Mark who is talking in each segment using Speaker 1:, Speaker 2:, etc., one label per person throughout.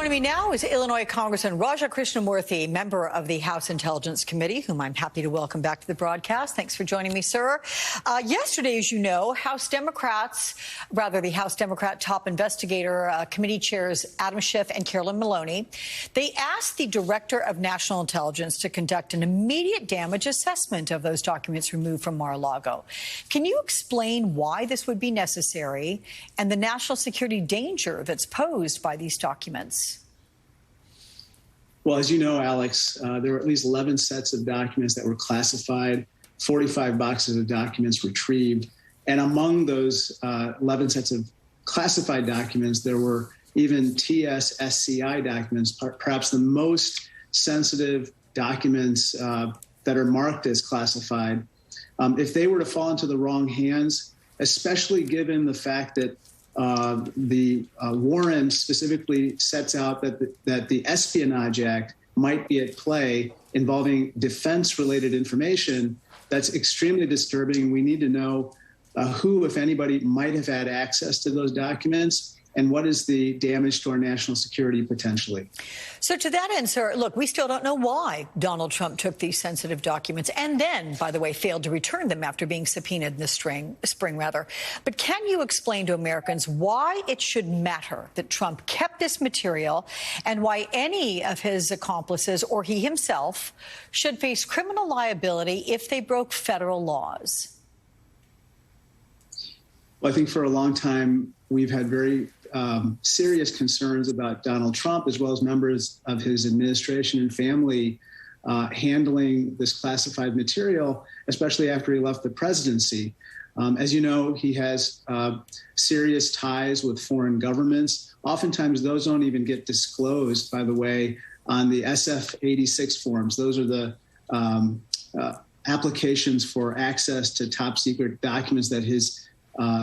Speaker 1: Joining me now is Illinois Congressman Krishnamoorthi, member of the House Intelligence Committee, whom I'm happy to welcome back to the broadcast. Thanks for joining me, sir. Yesterday, as you know, the House Democrat top investigator committee chairs Adam Schiff and Carolyn Maloney, they asked the Director of National Intelligence to conduct an immediate damage assessment of those documents removed from Mar-a-Lago. Can you explain why this would be necessary and the national security danger that's posed by these documents?
Speaker 2: Well, as you know, Alex, there were at least 11 sets of documents that were classified, 45 boxes of documents retrieved. And among those 11 sets of classified documents, there were even TS-SCI documents, perhaps the most sensitive documents that are marked as classified. If they were to fall into the wrong hands, especially given the fact that the warrant specifically sets out that the Espionage Act might be at play involving defense-related information, that's extremely disturbing. We need to know who, if anybody, might have had access to those documents and what is the damage to our national security potentially.
Speaker 1: So to that end, sir, look, we still don't know why Donald Trump took these sensitive documents and then, by the way, failed to return them after being subpoenaed in the spring. But can you explain to Americans why it should matter that Trump kept this material and why any of his accomplices or he himself should face criminal liability if they broke federal laws?
Speaker 2: Well, I think for a long time, we've had very serious concerns about Donald Trump, as well as members of his administration and family handling this classified material, especially after he left the presidency. As you know, he has serious ties with foreign governments. Oftentimes, those don't even get disclosed, by the way, on the SF-86 forms. Those are the applications for access to top secret documents that his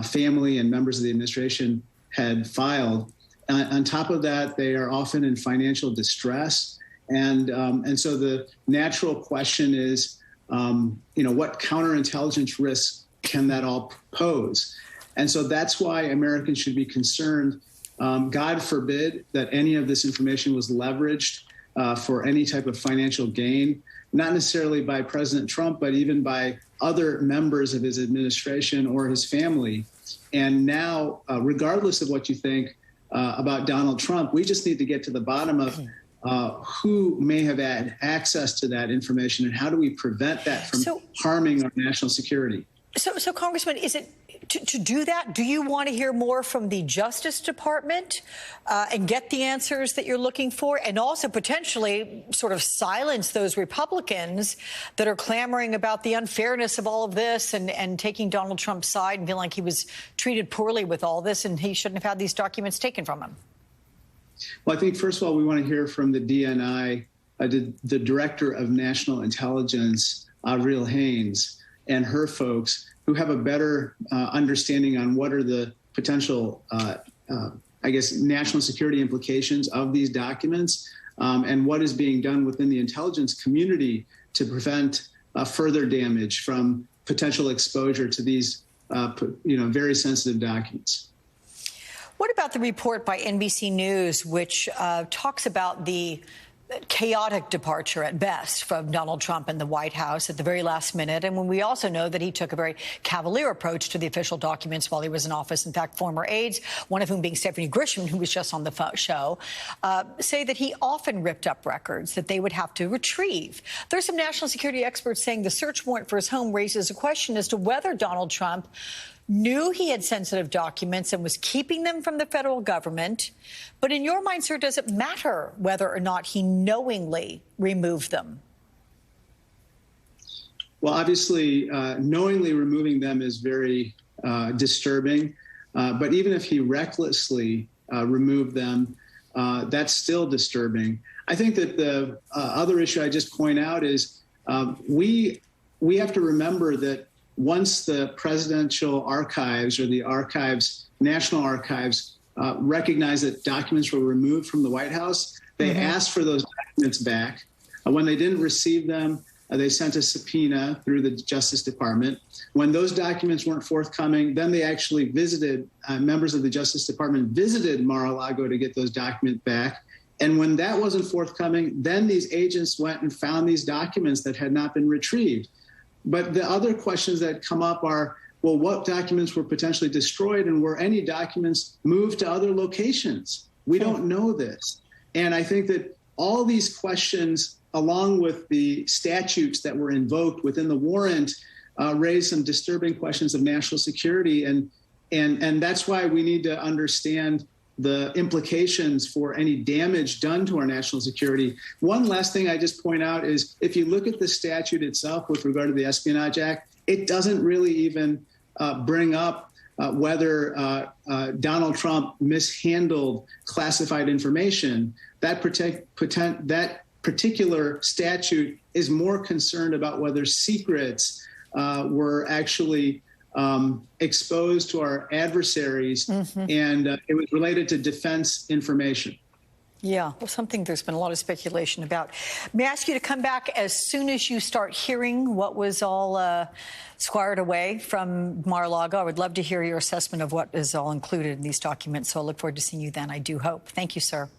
Speaker 2: family and members of the administration had filed. On top of that, they are often in financial distress. And so the natural question is, what counterintelligence risks can that all pose? And so that's why Americans should be concerned. God forbid that any of this information was leveraged for any type of financial gain, not necessarily by President Trump, but even by other members of his administration or his family. And now, regardless of what you think about Donald Trump, we just need to get to the bottom of who may have had access to that information and how do we prevent that from harming our national security.
Speaker 1: So Congressman, is it to do that? Do you want to hear more from the Justice Department and get the answers that you're looking for, and also potentially sort of silence those Republicans that are clamoring about the unfairness of all of this and taking Donald Trump's side and feeling like he was treated poorly with all this and he shouldn't have had these documents taken from him?
Speaker 2: Well, I think, first of all, we want to hear from the DNI, the Director of National Intelligence, Avril Haines, and her folks, who have a better understanding on what are the potential, national security implications of these documents and what is being done within the intelligence community to prevent further damage from potential exposure to these, very sensitive documents.
Speaker 1: What about the report by NBC News, which talks about the chaotic departure at best from Donald Trump in the White House at the very last minute, and when we also know that he took a very cavalier approach to the official documents while he was in office? In fact, former aides, one of whom being Stephanie Grisham, who was just on the show, say that he often ripped up records that they would have to retrieve. There's some national security experts saying the search warrant for his home raises a question as to whether Donald Trump knew he had sensitive documents and was keeping them from the federal government. But in your mind, sir, does it matter whether or not he knowingly removed them?
Speaker 2: Well, obviously, knowingly removing them is very disturbing. But even if he recklessly removed them, that's still disturbing. I think that the other issue I just point out is we have to remember that once the presidential archives or the archives, national archives, recognized that documents were removed from the White House, they asked for those documents back. When they didn't receive them, they sent a subpoena through the Justice Department. When those documents weren't forthcoming, then they actually visited, members of the Justice Department visited Mar-a-Lago to get those documents back. And when that wasn't forthcoming, then these agents went and found these documents that had not been retrieved. But the other questions that come up are, well, what documents were potentially destroyed, and were any documents moved to other locations? We don't know this. And I think that all these questions, along with the statutes that were invoked within the warrant, raise some disturbing questions of national security. And that's why we need to understand the implications for any damage done to our national security. One last thing I just point out is, if you look at the statute itself with regard to the Espionage Act, it doesn't really even bring up whether Donald Trump mishandled classified information. That particular statute is more concerned about whether secrets were actually exposed to our adversaries, and it was related to defense information.
Speaker 1: Yeah, well, something there's been a lot of speculation about. May I ask you to come back as soon as you start hearing what was all squared away from Mar-a-Lago? I would love to hear your assessment of what is all included in these documents, so I look forward to seeing you then, I do hope. Thank you, sir.